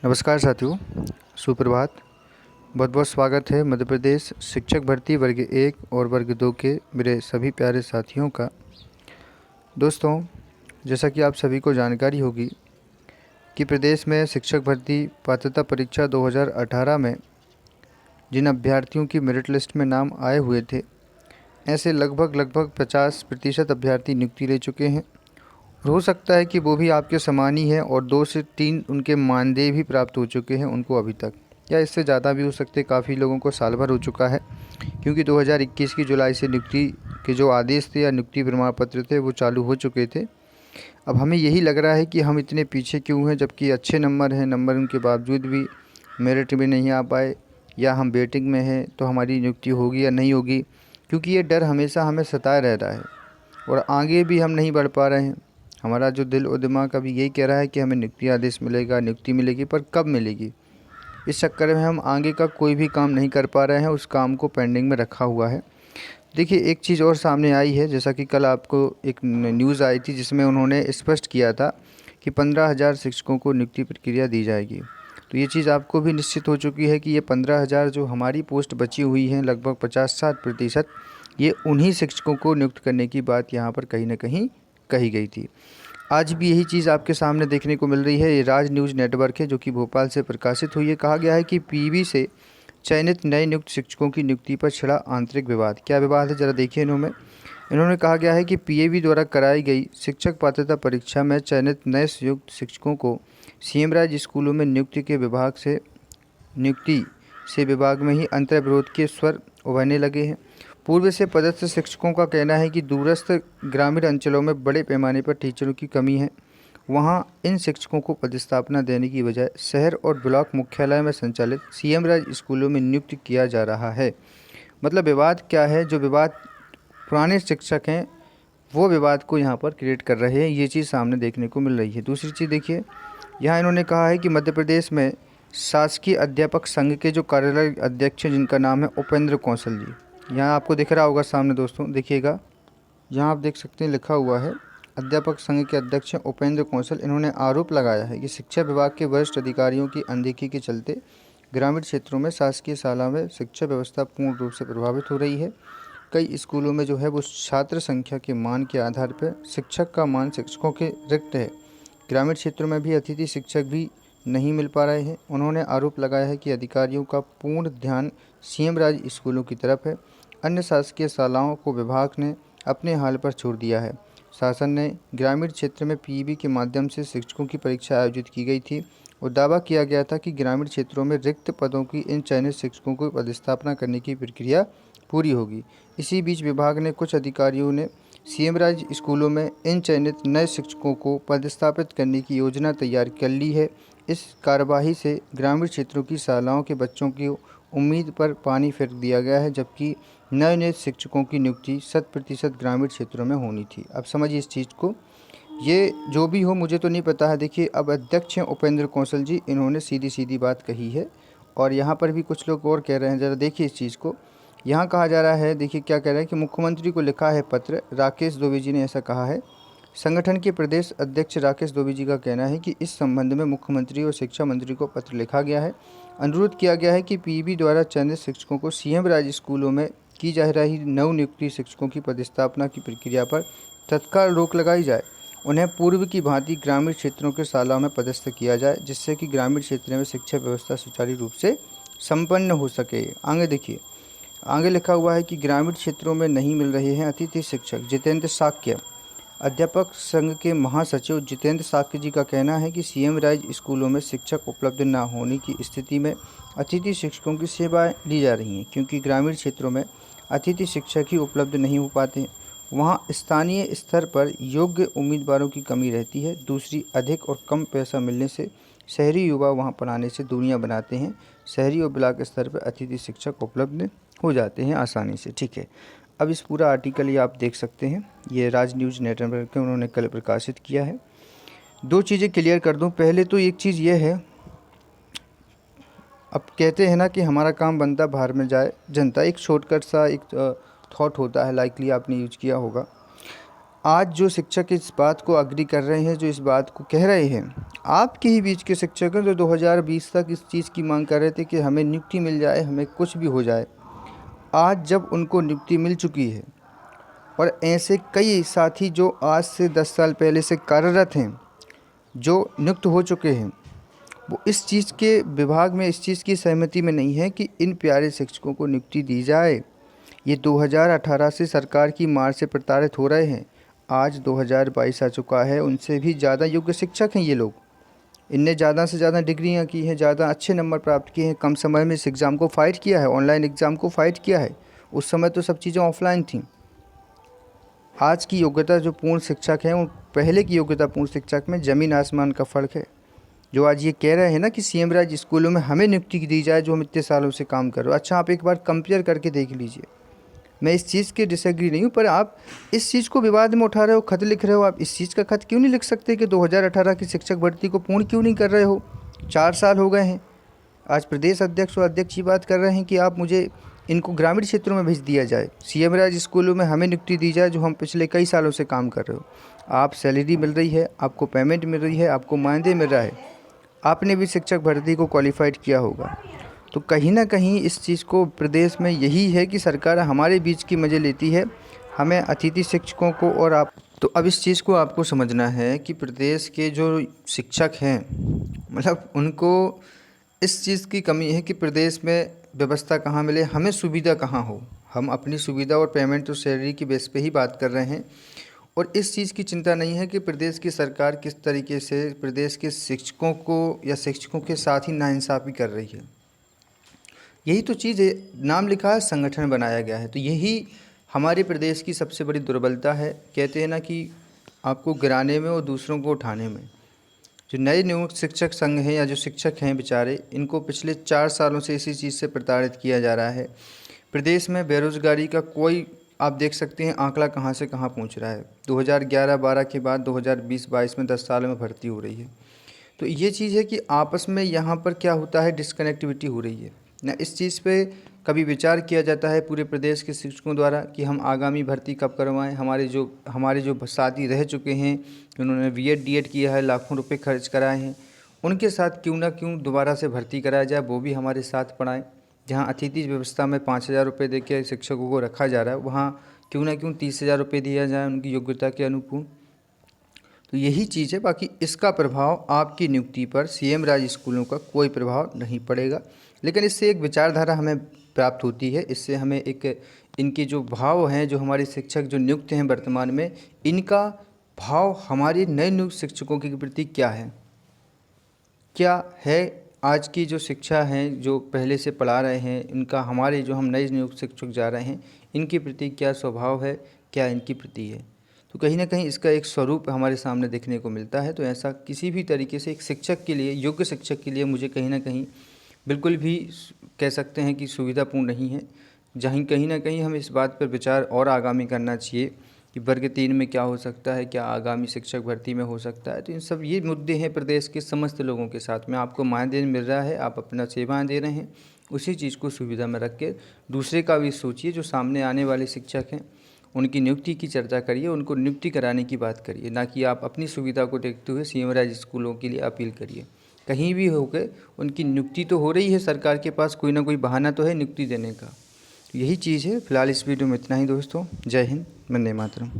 नमस्कार साथियों, सुप्रभात। बहुत बहुत स्वागत है मध्य प्रदेश शिक्षक भर्ती वर्ग 1 और वर्ग 2 के मेरे सभी प्यारे साथियों का। दोस्तों, जैसा कि आप सभी को जानकारी होगी कि प्रदेश में शिक्षक भर्ती पात्रता परीक्षा 2018 में जिन अभ्यर्थियों की मेरिट लिस्ट में नाम आए हुए थे, ऐसे लगभग 50% अभ्यर्थी नियुक्ति ले चुके हैं। और हो सकता है कि वो भी आपके समान ही हैं और 2 से 3 उनके मानदेय भी प्राप्त हो चुके हैं उनको अभी तक, या इससे ज़्यादा भी हो सकते। काफ़ी लोगों को साल भर हो चुका है, क्योंकि 2021 की जुलाई से नियुक्ति के जो आदेश थे या नियुक्ति प्रमाण पत्र थे वो चालू हो चुके थे। अब हमें यही लग रहा है कि हम इतने पीछे क्यों हैं, जबकि अच्छे नंबर हैं। नंबर उनके बावजूद भी मेरिट में नहीं आ पाए, या हम वेटिंग में हैं तो हमारी नियुक्ति होगी या नहीं होगी, क्योंकि ये डर हमेशा हमें सताए रह रहा है और आगे भी हम नहीं बढ़ पा रहे हैं। हमारा जो दिल और दिमाग अभी यही कह रहा है कि हमें नियुक्ति आदेश मिलेगा, नियुक्ति मिलेगी, पर कब मिलेगी। इस चक्कर में हम आगे का कोई भी काम नहीं कर पा रहे हैं, उस काम को पेंडिंग में रखा हुआ है। देखिए, एक चीज़ और सामने आई है, जैसा कि कल आपको एक न्यूज़ आई थी जिसमें उन्होंने स्पष्ट किया था कि 15,000 शिक्षकों को नियुक्ति प्रक्रिया दी जाएगी। तो ये चीज़ आपको भी निश्चित हो चुकी है कि ये 15,000 जो हमारी पोस्ट बची हुई हैं, लगभग 50-60%, ये उन्हीं शिक्षकों को नियुक्त करने की बात यहाँ पर कहीं ना कहीं कही गई थी। आज भी यही चीज़ आपके सामने देखने को मिल रही है। ये राज न्यूज़ नेटवर्क है जो कि भोपाल से प्रकाशित हुई है। कहा गया है कि पीवी से चयनित नए नियुक्त शिक्षकों की नियुक्ति पर छिड़ा आंतरिक विवाद। क्या विवाद है, ज़रा देखिए। इन्होंने कहा गया है कि पीएवी द्वारा कराई गई शिक्षक पात्रता परीक्षा में चयनित नए संयुक्त शिक्षकों को सीएम राज्य स्कूलों में नियुक्ति से विभाग में ही अंतर्विरोध के स्वर उभरने लगे हैं। पूर्व से पदस्थ शिक्षकों का कहना है कि दूरस्थ ग्रामीण अंचलों में बड़े पैमाने पर टीचरों की कमी है। वहां इन शिक्षकों को पदस्थापना देने की बजाय शहर और ब्लॉक मुख्यालय में संचालित सीएम राज्य स्कूलों में नियुक्त किया जा रहा है। मतलब विवाद क्या है? जो विवाद पुराने शिक्षक हैं वो विवाद को यहाँ पर क्रिएट कर रहे हैं। ये चीज़ सामने देखने को मिल रही है। दूसरी चीज़ देखिए, यहाँ इन्होंने कहा है कि मध्य प्रदेश में शासकीय अध्यापक संघ के जो कार्यालय अध्यक्ष हैं, जिनका नाम है उपेंद्र कौशल जी, यहाँ आपको दिख रहा होगा सामने। दोस्तों देखिएगा, यहाँ आप देख सकते हैं लिखा हुआ है अध्यापक संघ के अध्यक्ष हैं उपेंद्र कौशल। इन्होंने आरोप लगाया है कि शिक्षा विभाग के वरिष्ठ अधिकारियों की अनदेखी के चलते ग्रामीण क्षेत्रों में शासकीय शाला में शिक्षा व्यवस्था पूर्ण रूप से प्रभावित हो रही है। कई स्कूलों में जो है वो छात्र संख्या के मान के आधार पर शिक्षक का मान शिक्षकों के रिक्त है। ग्रामीण क्षेत्रों में भी अतिथि शिक्षक भी नहीं मिल पा रहे हैं। उन्होंने आरोप लगाया है कि अधिकारियों का पूर्ण ध्यान सीएम राज्य स्कूलों की तरफ है। अन्य शासकीय शालाओं को विभाग ने अपने हाल पर छोड़ दिया है। शासन ने ग्रामीण क्षेत्र में पीईबी के माध्यम से शिक्षकों की परीक्षा आयोजित की गई थी और दावा किया गया था कि ग्रामीण क्षेत्रों में रिक्त पदों की इन चयनित शिक्षकों को पदस्थापना करने की प्रक्रिया पूरी होगी। इसी बीच विभाग ने कुछ अधिकारियों ने सीएम राज्य स्कूलों में इन चयनित नए शिक्षकों को पदस्थापित करने की योजना तैयार कर ली है। इस कार्यवाही से ग्रामीण क्षेत्रों की शालाओं के बच्चों की उम्मीद पर पानी फेर दिया गया है, जबकि नए नियुक्त शिक्षकों की नियुक्ति 100% ग्रामीण क्षेत्रों में होनी थी। अब समझिए इस चीज़ को। ये जो भी हो, मुझे तो नहीं पता है। देखिए, अब अध्यक्ष हैं उपेंद्र कौशल जी, इन्होंने सीधी सीधी बात कही है और यहाँ पर भी कुछ लोग और कह रहे हैं। ज़रा देखिए इस चीज़ को। यहाँ कहा जा रहा है, देखिए क्या कह रहा है कि मुख्यमंत्री को लिखा है पत्र। राकेश दोवे जी ने ऐसा कहा है। संगठन के प्रदेश अध्यक्ष राकेश दोवे जी का कहना है कि इस संबंध में मुख्यमंत्री और शिक्षा मंत्री को पत्र लिखा गया है। अनुरोध किया गया है कि पीईबी द्वारा चयनित शिक्षकों को सीएम राज्य स्कूलों में की जा रही नवनियुक्ति शिक्षकों की पदस्थापना की प्रक्रिया पर तत्काल रोक लगाई जाए। उन्हें पूर्व की भांति ग्रामीण क्षेत्रों के शालाओं में पदस्थ किया जाए, जिससे कि ग्रामीण क्षेत्र में शिक्षा व्यवस्था सुचारू रूप से संपन्न हो सके। आगे देखिए, आगे लिखा हुआ है कि ग्रामीण क्षेत्रों में नहीं मिल रहे हैं अतिथि शिक्षक। जितेंद्र साक्य, अध्यापक संघ के महासचिव जितेंद्र साक्य जी का कहना है कि सीएम राज्य स्कूलों में शिक्षक उपलब्ध न होने की स्थिति में अतिथि शिक्षकों की सेवाएं ली जा रही हैं, क्योंकि ग्रामीण क्षेत्रों में अतिथि शिक्षक ही उपलब्ध नहीं हो पाते। वहां स्थानीय स्तर पर योग्य उम्मीदवारों की कमी रहती है। दूसरी, अधिक और कम पैसा मिलने से शहरी युवा वहां पढ़ाने से दूरियां बनाते हैं। शहरी और ब्लॉक स्तर पर अतिथि शिक्षक उपलब्ध हो जाते हैं आसानी से। ठीक है, अब इस पूरा आर्टिकल ये आप देख सकते हैं, ये राज न्यूज़ नेटवर्क के उन्होंने कल प्रकाशित किया है। दो चीज़ें क्लियर कर दूं। पहले तो एक चीज़ ये है, अब कहते हैं ना कि हमारा काम बनता बाहर में जाए जनता, एक शॉर्टकट सा एक थॉट होता है, लाइकली आपने यूज किया होगा। आज जो शिक्षक इस बात को अग्री कर रहे हैं, जो इस बात को कह रहे हैं, आपके ही बीच के शिक्षक हैं जो 2020 तक इस चीज़ की मांग कर रहे थे कि हमें नियुक्ति मिल जाए, हमें कुछ भी हो जाए। आज जब उनको नियुक्ति मिल चुकी है और ऐसे कई साथी जो आज से 10 साल पहले से कार्यरत हैं, जो नियुक्त हो चुके हैं, वो इस चीज़ के विभाग में इस चीज़ की सहमति में नहीं है कि इन प्यारे शिक्षकों को नियुक्ति दी जाए। ये 2018 से सरकार की मार से प्रताड़ित हो रहे हैं। आज 2022 आ चुका है, उनसे भी ज़्यादा योग्य शिक्षक हैं ये लोग। इनने ज़्यादा से ज़्यादा डिग्रियां की हैं, ज़्यादा अच्छे नंबर प्राप्त किए हैं, कम समय में इस एग्ज़ाम को फ़ाइट किया है, ऑनलाइन एग्ज़ाम को फ़ाइट किया है। उस समय तो सब चीज़ें ऑफलाइन थीं। आज की योग्यता जो पूर्ण शिक्षक हैं, उन पहले की योग्यता पूर्ण शिक्षक में ज़मीन आसमान का फ़र्क है। जो आज ये कह रहे हैं ना कि सीएम राज स्कूलों में हमें नियुक्ति दी जाए जो हम इतने सालों से काम कर रहे हो। अच्छा, आप एक बार कंपेयर करके देख लीजिए। मैं इस चीज़ के डिसएग्री नहीं हूँ, पर आप इस चीज़ को विवाद में उठा रहे हो, खत लिख रहे हो। आप इस चीज़ का खत क्यों नहीं लिख सकते कि 2018 की शिक्षक भर्ती को पूर्ण क्यों नहीं कर रहे हो? 4 साल हो गए हैं। आज प्रदेश अध्यक्ष और अध्यक्ष ये बात कर रहे हैं कि आप मुझे इनको ग्रामीण क्षेत्रों में भेज दिया जाए, सीएम राज स्कूलों में हमें नियुक्ति दी जाए जो हम पिछले कई सालों से काम कर रहे हो। आप सैलरी मिल रही है, आपको पेमेंट मिल रही है, आपको मानदेय मिल रहा है, आपने भी शिक्षक भर्ती को क्वालिफाइड किया होगा। तो कहीं ना कहीं इस चीज़ को प्रदेश में यही है कि सरकार हमारे बीच की मज़े लेती है, हमें अतिथि शिक्षकों को। और आप तो अब इस चीज़ को आपको समझना है कि प्रदेश के जो शिक्षक हैं, मतलब उनको इस चीज़ की कमी है कि प्रदेश में व्यवस्था कहाँ मिले, हमें सुविधा कहाँ हो। हम अपनी सुविधा और पेमेंट तो सैलरी की बेस पे ही बात कर रहे हैं, और इस चीज़ की चिंता नहीं है कि प्रदेश की सरकार किस तरीके से प्रदेश के शिक्षकों को या शिक्षकों के साथ ही नाइंसाफ़ी कर रही है। यही तो चीज़ है, नाम लिखा है, संगठन बनाया गया है। तो यही हमारे प्रदेश की सबसे बड़ी दुर्बलता है। कहते हैं ना कि आपको गिराने में और दूसरों को उठाने में। जो नए नियुक्त शिक्षक संघ हैं या जो शिक्षक हैं बेचारे, इनको पिछले 4 सालों से इसी चीज़ से प्रताड़ित किया जा रहा है। प्रदेश में बेरोज़गारी का कोई, आप देख सकते हैं आंकड़ा कहाँ से कहाँ पहुँच रहा है। 2011-12 के बाद 2020-22 में 10 साल में भर्ती हो रही है। तो ये चीज़ है कि आपस में यहाँ पर क्या होता है, डिस्कनेक्टिविटी हो रही है ना। इस चीज़ पे कभी विचार किया जाता है पूरे प्रदेश के शिक्षकों द्वारा कि हम आगामी भर्ती कब करवाएं। हमारे जो साथी रह चुके हैं, उन्होंने बीएड डीएड किया है, लाखों रुपए खर्च कराए हैं, उनके साथ क्यों ना क्यों दोबारा से भर्ती कराया जाए, वो भी हमारे साथ पढ़ाएं। जहाँ अतिथि व्यवस्था में 5,000 रुपये दे के शिक्षकों को रखा जा रहा है, वहाँ क्यों ना क्यों 30,000 रुपये दिया जाए उनकी योग्यता के अनुकूल। तो यही चीज़ है। बाकी इसका प्रभाव आपकी नियुक्ति पर सीएम राज स्कूलों का कोई प्रभाव नहीं पड़ेगा, लेकिन इससे एक विचारधारा हमें प्राप्त होती है। इससे हमें एक इनके जो भाव हैं, जो हमारे शिक्षक जो नियुक्त हैं वर्तमान में, इनका भाव हमारे नए नियुक्त शिक्षकों के प्रति क्या है। आज की जो शिक्षा है, जो पहले से पढ़ा रहे हैं, इनका हमारे जो हम नए नियुक्त शिक्षक जा रहे हैं, इनके प्रति क्या स्वभाव है, क्या इनकी प्रति है। तो कहीं ना कहीं इसका एक स्वरूप हमारे सामने देखने को मिलता है। तो ऐसा किसी भी तरीके से एक शिक्षक के लिए, योग्य शिक्षक के लिए, मुझे कहीं ना कहीं बिल्कुल भी कह सकते हैं कि सुविधापूर्ण नहीं है। जहाँ कहीं ना कहीं हमें इस बात पर विचार और आगामी करना चाहिए कि वर्ग 3 में क्या हो सकता है, क्या आगामी शिक्षक भर्ती में हो सकता है। तो इन सब ये मुद्दे हैं प्रदेश के समस्त लोगों के साथ में। आपको मानदेय मिल रहा है, आप अपना सेवाएं दे रहे हैं, उसी चीज़ को सुविधा में रख के दूसरे का भी सोचिए। जो सामने आने वाले शिक्षक हैं, उनकी नियुक्ति की चर्चा करिए, उनको नियुक्ति कराने की बात करिए, ना कि आप अपनी सुविधा को देखते हुए सीएम राज स्कूलों के लिए अपील करिए। कहीं भी होकर उनकी नियुक्ति तो हो रही है, सरकार के पास कोई ना कोई बहाना तो है नियुक्ति देने का। यही चीज़ है। फिलहाल इस वीडियो में इतना ही दोस्तों। जय हिंद, वंदे मातरम।